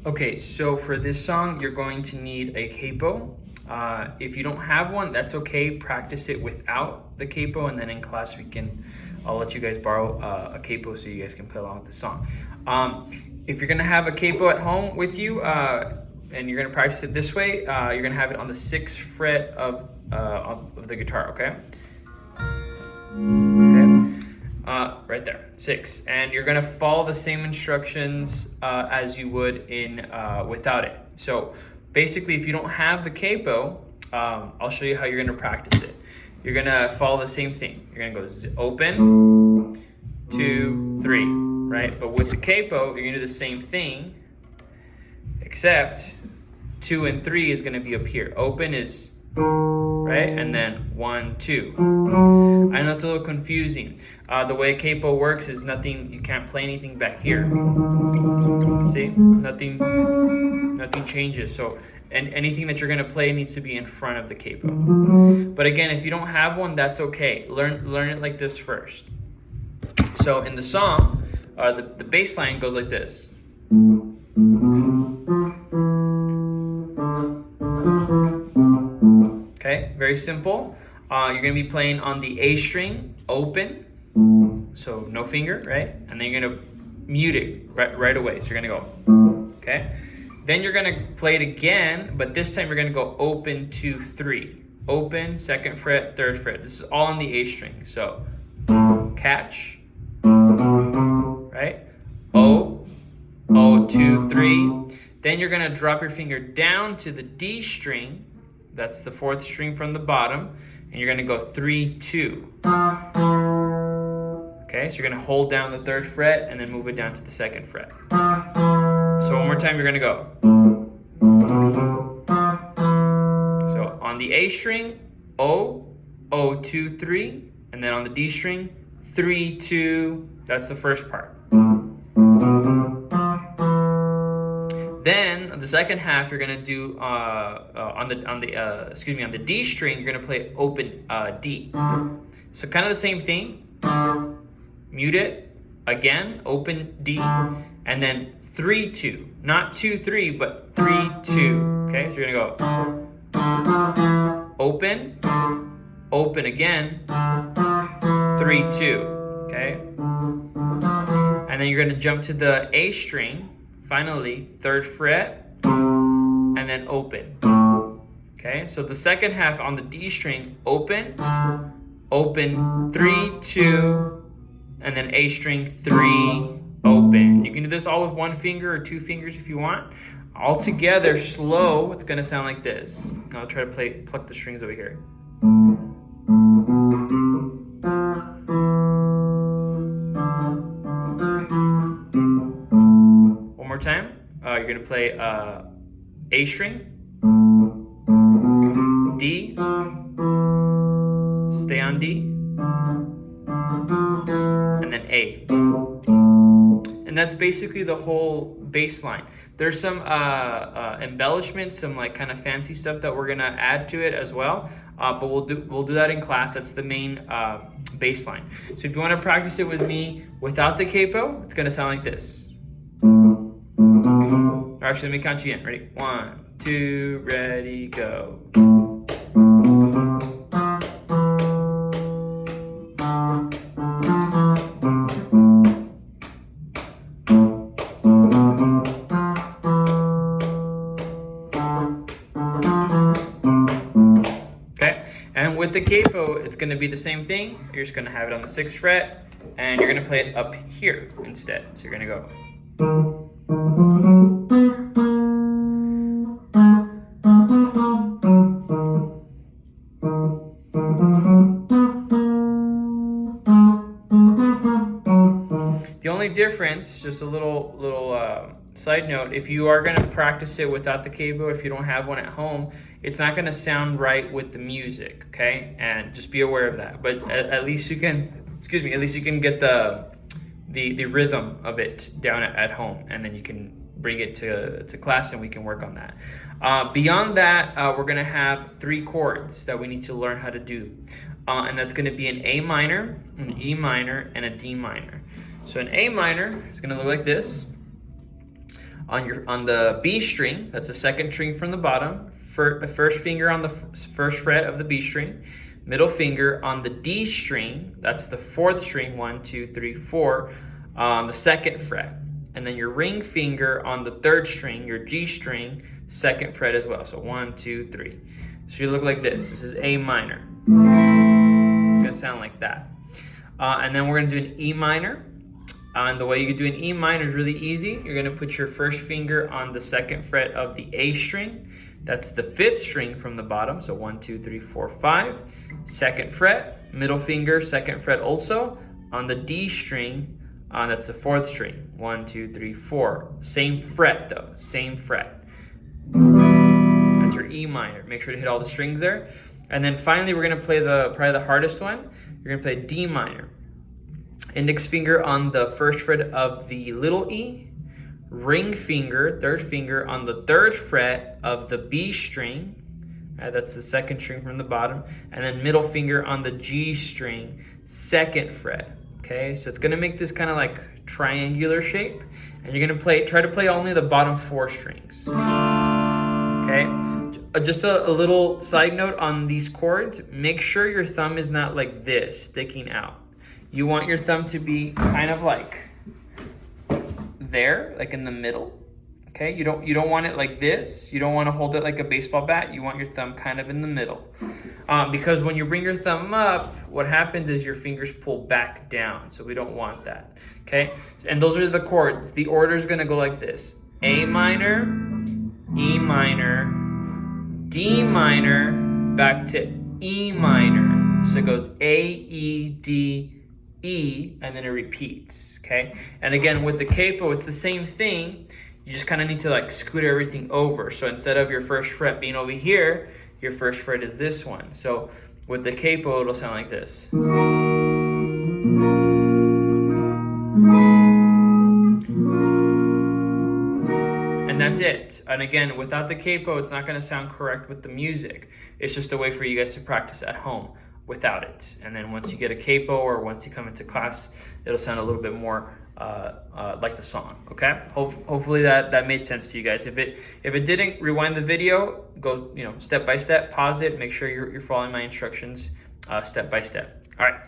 Okay, so for this song, you're going to need a capo. If you don't have one, that's okay. Practice it without the capo, and then in class I'll let you guys borrow a capo so you guys can play along with the song. If you're gonna have a capo at home with you, and you're gonna practice it this way, you're gonna have it on the 6th fret of the guitar, okay? Right there, 6. And you're gonna follow the same instructions as you would in without it. So basically, if you don't have the capo, I'll show you how you're gonna practice it. You're gonna follow the same thing. You're gonna go open, 2, 3, right? But with the capo, you're gonna do the same thing, except 2 and 3 is gonna be up here. Open is right, and then 1, 2. I know it's a little confusing. The way capo works is you can't play anything back here. See, nothing changes. So, and anything that you're gonna play needs to be in front of the capo. But again, if you don't have one, that's okay. Learn it like this first. So in the song, the bass line goes like this. Okay, very simple. You're gonna be playing on the A string, open, so no finger, right? And then you're gonna mute it right away. So you're gonna go, okay? Then you're gonna play it again, but this time you're gonna go open, 2, 3. Open, 2nd fret, 3rd fret. This is all on the A string. So catch, right? O, 2, 3. Then you're gonna drop your finger down to the D string. That's the 4th string from the bottom. And you're gonna go 3, 2. Okay, so you're gonna hold down the 3rd fret and then move it down to the 2nd fret. So one more time, you're gonna go. So on the A string, O, 2, 3. And then on the D string, 3, 2. That's the first part. Then the second half, you're gonna do on the D string, you're gonna play open D. So kind of the same thing. Mute it again, open D, and then 3, 2. Not 2, 3, but 3, 2. Okay, so you're gonna go open, open again, 3, 2. Okay, and then you're gonna jump to the A string. Finally, 3rd fret, and then open. Okay, so the second half on the D string, open, 3, 2, and then A string, 3, open. You can do this all with 1 finger or 2 fingers if you want. All together, slow, it's gonna sound like this. I'll try to pluck the strings over here. More time. You're gonna play A string, D, stay on D, and then A. And that's basically the whole bass line. There's some embellishments, some like kind of fancy stuff that we're gonna add to it as well. But we'll do that in class. That's the main bass line. So if you want to practice it with me without the capo, it's gonna sound like this. Or actually, let me count you in. Ready? 1, 2, ready, go. Okay, and with the capo, it's going to be the same thing. You're just going to have it on the 6th fret, and you're going to play it up here instead. So you're going to go. The only difference, just a little side note, if you are going to practice it without the capo, if you don't have one at home, it's not going to sound right with the music, okay? And just be aware of that. But at least you can, at least you can get the rhythm of it down at home, and then you can bring it to class and we can work on that. Beyond that, we're going to have 3 chords that we need to learn how to do. And that's going to be an A minor, an E minor, and a D minor. So an A minor is going to look like this. On the B string, that's the second string from the bottom, first finger on the first fret of the B string, middle finger on the D string, that's the fourth string, 1, 2, 3, 4, on the second fret. And then your ring finger on the third string, your G string, second fret as well. So 1, 2, 3. So you look like this. This is A minor. It's gonna sound like that. And then we're gonna do an E minor. And the way you do an E minor is really easy. You're gonna put your first finger on the second fret of the A string. That's the fifth string from the bottom. So 1, 2, 3, 4, 5. Second fret, middle finger, second fret also. On the D string, that's the fourth string. 1, 2, 3, 4. Same fret though, same fret. That's your E minor. Make sure to hit all the strings there. And then finally, we're gonna play probably the hardest one. You're gonna play D minor. Index finger on the first fret of the little e, ring finger, third finger on the third fret of the B string, that's the second string from the bottom, and then middle finger on the G string, second fret. Okay, so it's gonna make this kind of like triangular shape, and you're gonna try to play only the bottom 4 strings. Okay, just a little side note on these chords, make sure your thumb is not like this, sticking out. You want your thumb to be kind of like there, like in the middle. Okay, you don't want it like this. You don't want to hold it like a baseball bat. You want your thumb kind of in the middle. Because when you bring your thumb up, what happens is your fingers pull back down. So we don't want that. Okay, and those are the chords. The order is gonna go like this: A minor, E minor, D minor, back to E minor. So it goes A, E, D, E, and then it repeats, okay? And again, with the capo, it's the same thing. You just kind of need to like scoot everything over. So instead of your first fret being over here, your first fret is this one. So with the capo, it'll sound like this. And that's it. And again, without the capo, it's not gonna sound correct with the music. It's just a way for you guys to practice at home without it. And then once you get a capo or once you come into class, it'll sound a little bit more like the song, okay? Hopefully that made sense to you guys. If it didn't, rewind the video, go step by step, pause it, make sure you're following my instructions step by step. All right.